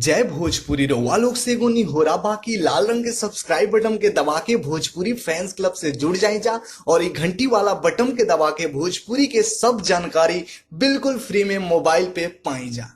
जय भोजपुरी रउआ लोग से एगो निहोरा बाकी लाल रंग के सब्सक्राइब बटन के दबा के भोजपुरी फैंस क्लब से जुड़ जाए जा और ये घंटी वाला बटन के दबा के भोजपुरी के सब जानकारी बिल्कुल फ्री में मोबाइल पे पाई जा।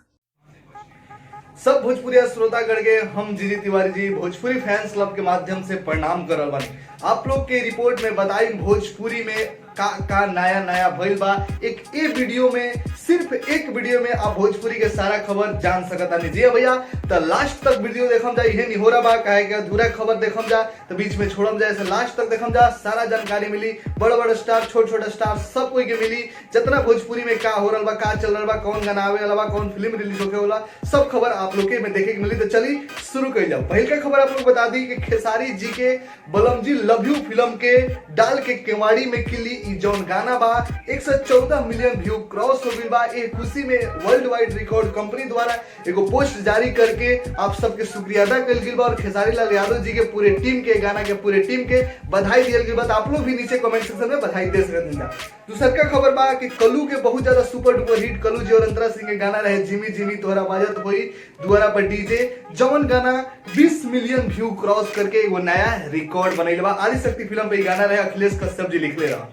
सब भोजपुरी श्रोतागण के हम जीजी तिवारी जी भोजपुरी फैंस क्लब के माध्यम से प्रणाम करल बानी। आप लोग के रिपोर्ट में बताई भोजपुरी में का नया नया भइल बा। एक वीडियो में सिर्फ एक वीडियो में आप भोजपुरी के सारा खबर जान सकता नहीं। जी भैया तो लास्ट तक वीडियो देखम जा, यह निहोरा बा काहे के अधूरा खबर देखम जा तो बीच में छोड़म जा, ऐसे लास्ट तक देखम जा, सारा जानकारी मिली। बड़ बड़ स्टार छोट छोट स्टार सब कोई के मिली, जितना भोजपुरी में का हो रहा बा, का चल रहा बा, कौन गाना आवे वाला बा, कौन फिल्म रिलीज होके वाला, सब खबर आप लोग के में देखे के मिली। तो चलिए शुरू कर जाओ। पहल का खबर आप लोग बता दी कि खेसारी जी के बलम जी लव यू फिल्म के डाल के केवाड़ी में किली जौन गाना बा 114 मिलियन व्यू क्रॉस हो गई बा। एक खुशी में वर्ल्ड वाइड रिकॉर्ड कंपनी द्वारा एगो पोस्ट जारी करके आप सबके शुक्रिया अदा कल गई बा और खेसारी लाल यादव जी के पूरे टीम के गाना के पूरे टीम के बधाई दियल गई बा। आप लोग भी नीचे कमेंट सेक्शन में बधाई दे सकते हैं। दूसर का खबर बा कि कलू के बहुत ज्यादा सुपर डुपर हिट कलू जी और अंतरा सिंह के गाना रहे जिमी जिमी तोहरा बाजत होई द्वारा पर डीजे जौन गाना 20 मिलियन व्यू क्रॉस करके वो नया रिकॉर्ड बनैले बा। आदि शक्ति फिल्म पे ये गाना रहे अखिलेश कश्यप जी लिखले रहा।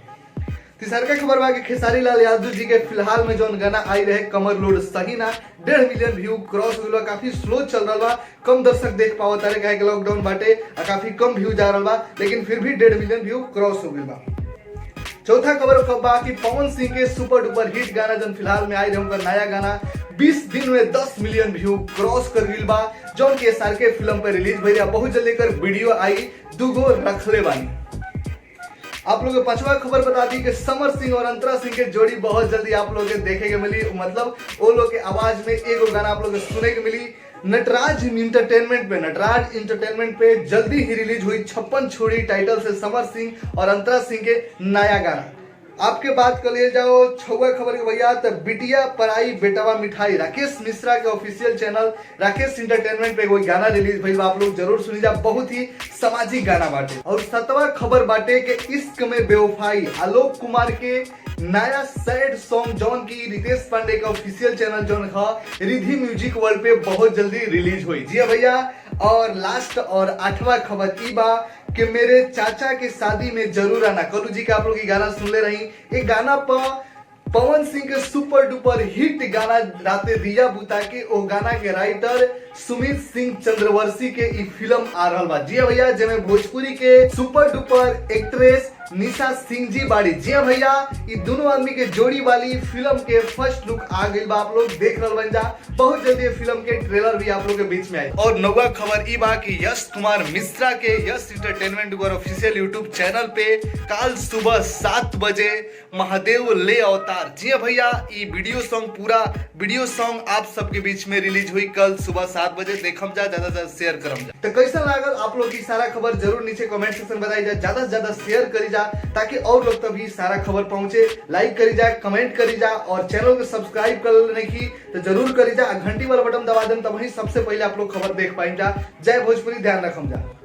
तीसर का खबर बा कि खेसारी लाल यादव जी के फिलहाल में जौन गाना आई रहे कमर लोड सही ना 1.5 मिलियन व्यू क्रॉस हुआ। काफी स्लो चल रहा बा, कम दर्शक देख पाओ तारे काहे कि लॉकडाउन बाटे काफी कम व्यू जा रहा बा, लेकिन फिर भी 1.5 मिलियन व्यू क्रॉस हो गई बा। चौथा खबर बा कि पवन सिंह के सुपर डुपर हिट गाना जौन फिलहाल में आई रहे उनका नया गाना 20 दिन में 10 मिलियन व्यू क्रॉस कर गई बा, जौन के एसआर के फिल्म पर रिलीज भइल बहुत जल्दी कर वीडियो आई दूगो रखले बानी। आप लोग पांचवा खबर बता दी कि समर सिंह और अंतरा सिंह के जोड़ी बहुत जल्दी आप लोग के देखे के मिली, मतलब वो लोग के आवाज में एगो गाना आप लोग के सुने के मिली। नटराज इंटरटेनमेंट पे जल्दी ही रिलीज हुई 56 छोड़ी टाइटल से समर सिंह और अंतरा सिंह के नया गाना। आपके बात कर लिए जाओ छुआ खबर के भैया तो बिटिया पराई बेटवा मिठाई राकेश मिश्रा के ऑफिशियल चैनल राकेश इंटरटेनमेंट पे कोई गाना रिलीज भइल बा, आप लोग जरूर सुनी जा, बहुत ही सामाजिक गाना बाटे। और सातवां खबर बाटे के इश्क में बेवफाई आलोक कुमार के नया सैड सॉन्ग जॉन की रितेश पांडे का ऑफिशियल चैनल जॉन था रिधि म्यूजिक वर्ल्ड पे बहुत जल्दी रिलीज हुई। जी भैया और लास्ट और आठवां खबर ई बा कि मेरे चाचा के शादी में जरूर आना कलू जी का आप लोग गाना सुन ले रही। एक गाना पर पवन सिंह के सुपर डुपर हिट गाना राते दिया बुता के ओ गाना के राइटर सुमित सिंह चंद्रवंशी के ई फिल्म आ रहा बा। जी भैया जेमे भोजपुरी के super duper actress Nisha Singh ji बाड़ी। जी भैया ये दोनों आदमी के जोड़ी वाली फिल्म के फर्स्ट लुक आ गई बा, आप लोग देख रहे बन जा। बहुत जल्दी फिल्म के ट्रेलर भी आप लोग के बीच में आए। और नौवा खबर ई बा कि यश कुमार मिश्रा के Yes entertainment official YouTube channel पे कल सुबह 7 बजे महादेव ले अवतार। जी भैया ये पूरा वीडियो सॉन्ग आप सबके बीच में रिलीज हुई कल सुबह 7 बजे। देखम जा, ज्यादा से ज्यादा शेयर करम जा। तो कैसा लागल आप लोग की सारा खबर जरूर नीचे कमेंट सेक्शन बताई जा, ज्यादा से ज्यादा शेयर करी जा ताकि और लोग तक भी सारा खबर पहुंचे। लाइक करी जा, कमेंट करी जा और चैनल को सब्सक्राइब कर लेने की तो जरूर करी जा। घंटी वाला बटन दबा दें तब वही सबसे पहले आप लोग खबर देख पाएंगे। जय भोजपुरी, ध्यान रखम जा।